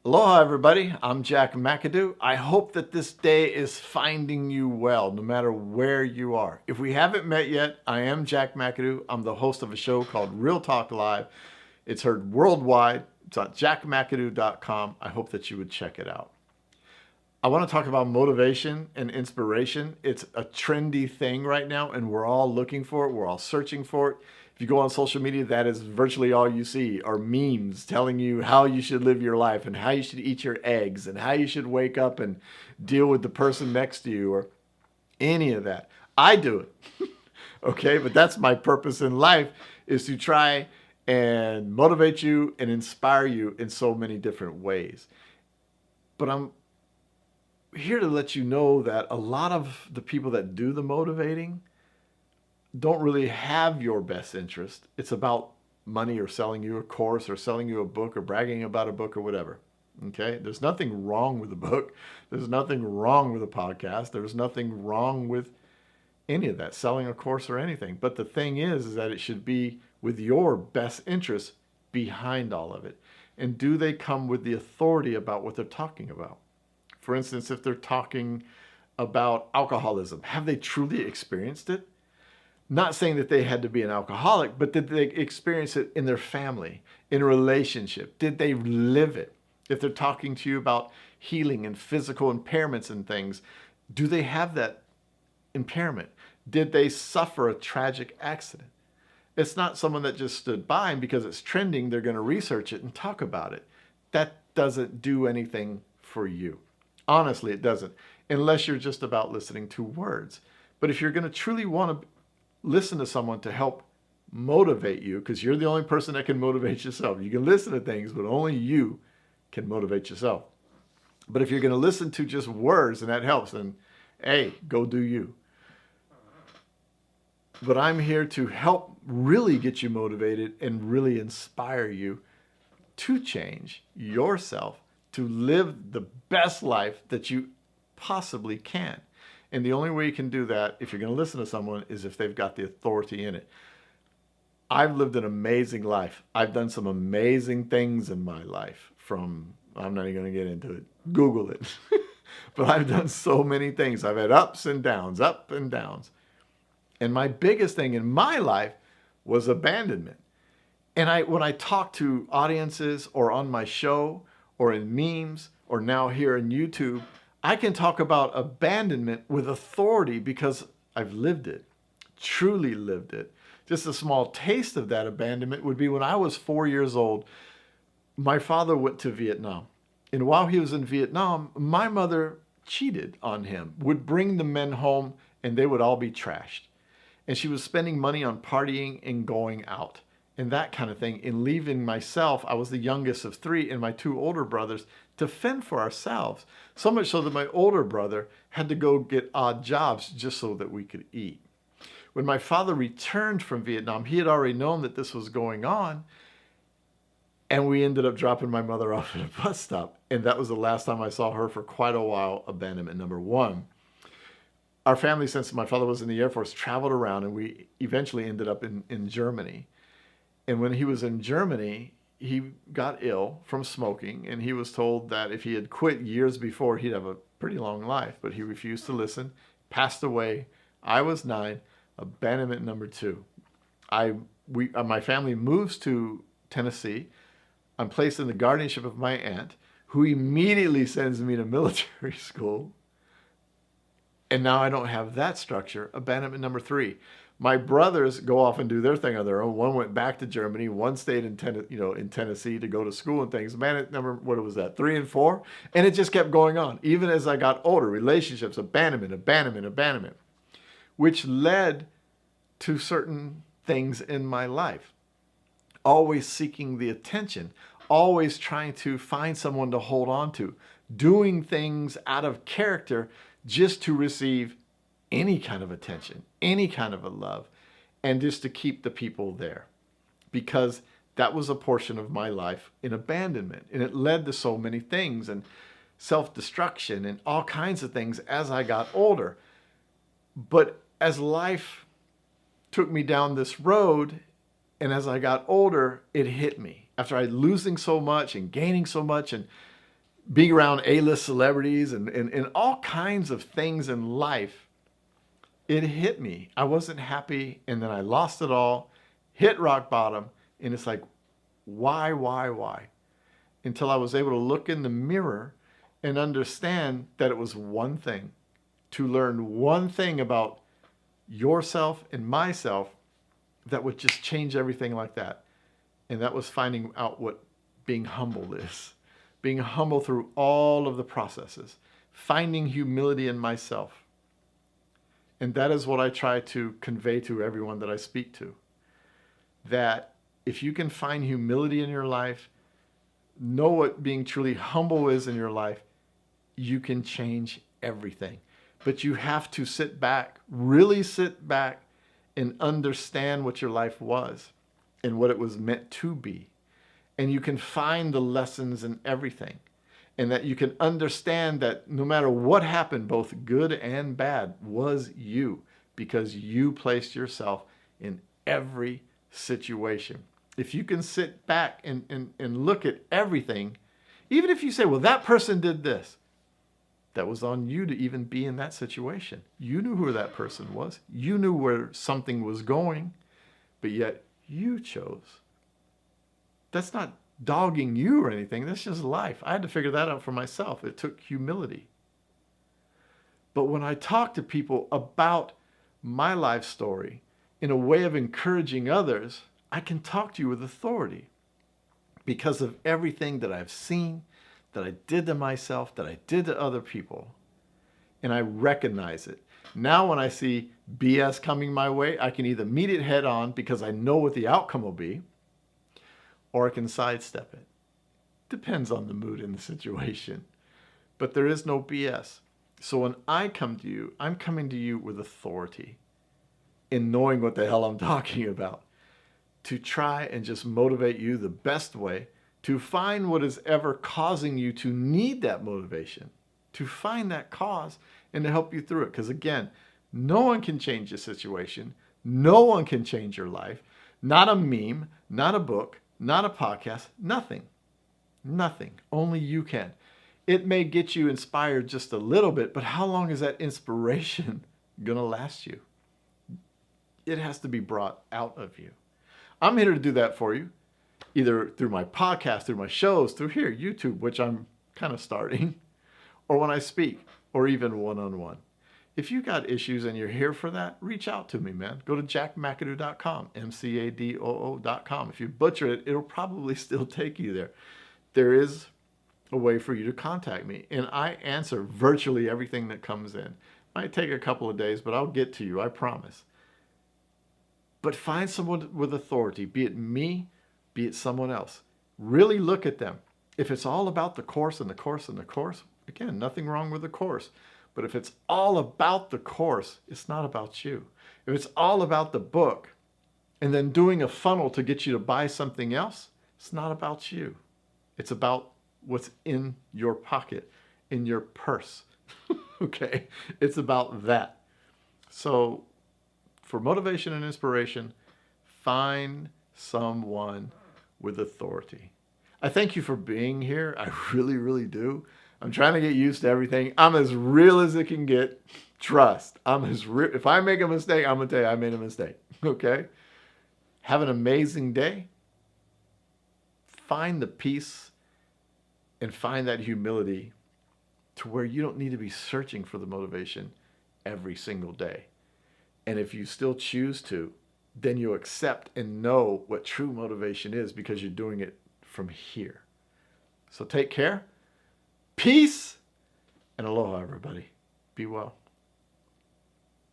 Aloha, everybody. I'm Jac McAdoo. I hope that this day is finding you well, no matter where you are. If we haven't met yet, I am Jac McAdoo. I'm the host of a show called Real Talk Live. It's heard worldwide. It's on jacmcadoo.com. I hope that you would check it out. I want to talk about motivation and inspiration. It's a trendy thing right now, and we're all looking for it. We're all searching for it. If you go on social media, that is virtually all you see are memes telling you how you should live your life and how you should eat your eggs and how you should wake up and deal with the person next to you or any of that. I do it. Okay, but that's my purpose in life, is to try and motivate you and inspire you in so many different ways. But I'm here to let you know that a lot of the people that do the motivating don't really have your best interest. It's about money or selling you a course or selling you a book or bragging about a book or whatever. Okay? There's nothing wrong with the book. There's nothing wrong with a podcast. There's nothing wrong with any of that, selling a course or anything. But the thing is that it should be with your best interest behind all of it. And do they come with the authority about what they're talking about? For instance, if they're talking about alcoholism, have they truly experienced it? Not saying that they had to be an alcoholic, but did they experience it in their family, in a relationship? Did they live it? If they're talking to you about healing and physical impairments and things, do they have that impairment? Did they suffer a tragic accident? It's not someone that just stood by, and because it's trending, they're going to research it and talk about it. That doesn't do anything for you. Honestly, it doesn't, unless you're just about listening to words. But if you're going to truly want to listen to someone to help motivate you, because you're the only person that can motivate yourself. You can listen to things, but only you can motivate yourself. But if you're going to listen to just words and that helps, then hey, go do you. But I'm here to help really get you motivated and really inspire you to change yourself, to live the best life that you possibly can. And the only way you can do that, if you're going to listen to someone, is if they've got the authority in it. I've lived an amazing life. I've done some amazing things in my life I'm not even going to get into it. Google it. But I've done so many things. I've had ups and downs, up and downs. And my biggest thing in my life was abandonment. And when I talk to audiences or on my show or in memes or now here in YouTube, I can talk about abandonment with authority because I've lived it, truly lived it. Just a small taste of that abandonment would be when I was 4 years old. My father went to Vietnam. And while he was in Vietnam, my mother cheated on him, would bring the men home, and they would all be trashed. And she was spending money on partying and going out and that kind of thing, and leaving myself, I was the youngest of three, and my two older brothers to fend for ourselves. So much so that my older brother had to go get odd jobs just so that we could eat. When my father returned from Vietnam, he had already known that this was going on, and we ended up dropping my mother off at a bus stop. And that was the last time I saw her for quite a while. Abandonment number one. Our family, since my father was in the Air Force, traveled around, and we eventually ended up in Germany. And when he was in Germany, he got ill from smoking, and he was told that if he had quit years before, he'd have a pretty long life. But he refused to listen, passed away. I was 9. Abandonment number 2. My family moves to Tennessee. I'm placed in the guardianship of my aunt, who immediately sends me to military school. And now I don't have that structure. Abandonment number 3. My brothers go off and do their thing on their own. One went back to Germany. One stayed in Tennessee to go to school and things. Abandonment number, what was that, 3 and 4? And it just kept going on. Even as I got older, relationships, abandonment, which led to certain things in my life. Always seeking the attention, always trying to find someone to hold on to, doing things out of character just to receive any kind of attention, any kind of a love, and just to keep the people there. Because that was a portion of my life in abandonment. And it led to so many things and self-destruction and all kinds of things as I got older. But as life took me down this road, and as I got older, it hit me. After I losing so much and gaining so much and being around A-list celebrities and all kinds of things in life, it hit me. I wasn't happy, and then I lost it all, hit rock bottom, and it's like, why? Until I was able to look in the mirror and understand that it was one thing, to learn one thing about yourself and myself that would just change everything like that. And that was finding out what being humble is. Being humble through all of the processes. Finding humility in myself. And that is what I try to convey to everyone that I speak to. That if you can find humility in your life, know what being truly humble is in your life, you can change everything. But you have to sit back, really sit back, and understand what your life was and what it was meant to be. And you can find the lessons in everything. And that you can understand that no matter what happened, both good and bad, was you, because you placed yourself in every situation. If you can sit back and look at everything, even if you say, well, that person did this, that was on you to even be in that situation. You knew who that person was. You knew where something was going, but yet you chose. That's not dogging you or anything. That's just life. I had to figure that out for myself. It took humility. But when I talk to people about my life story in a way of encouraging others, I can talk to you with authority because of everything that I've seen, that I did to myself, that I did to other people, and I recognize it. Now when I see BS coming my way, I can either meet it head on because I know what the outcome will be, or I can sidestep it. Depends on the mood and the situation. But there is no BS. So when I come to you, I'm coming to you with authority in knowing what the hell I'm talking about, to try and just motivate you the best way, to find what is ever causing you to need that motivation, to find that cause and to help you through it. Because again, no one can change the situation. No one can change your life. Not a meme, not a book, not a podcast, nothing. Nothing. Only you can. It may get you inspired just a little bit, but how long is that inspiration going to last you? It has to be brought out of you. I'm here to do that for you, either through my podcast, through my shows, through here, YouTube, which I'm kind of starting, or when I speak, or even one-on-one. If you got issues and you're here for that, reach out to me, man. Go to jacmcadoo.com, MCADOO.com. If you butcher it, it'll probably still take you there. There is a way for you to contact me, and I answer virtually everything that comes in. Might take a couple of days, but I'll get to you, I promise. But find someone with authority, be it me, be it someone else. Really look at them. If it's all about the course and the course and the course, again, nothing wrong with the course. But if it's all about the course, it's not about you. If it's all about the book and then doing a funnel to get you to buy something else, it's not about you. It's about what's in your pocket, in your purse. Okay? It's about that. So for motivation and inspiration, find someone with authority. I thank you for being here. I really, really do. I'm trying to get used to everything. I'm as real as it can get. Trust. I'm as real. If I make a mistake, I'm going to tell you I made a mistake. Okay? Have an amazing day. Find the peace and find that humility to where you don't need to be searching for the motivation every single day. And if you still choose to, then you accept and know what true motivation is because you're doing it from here. So take care. Peace and aloha, everybody. Be well.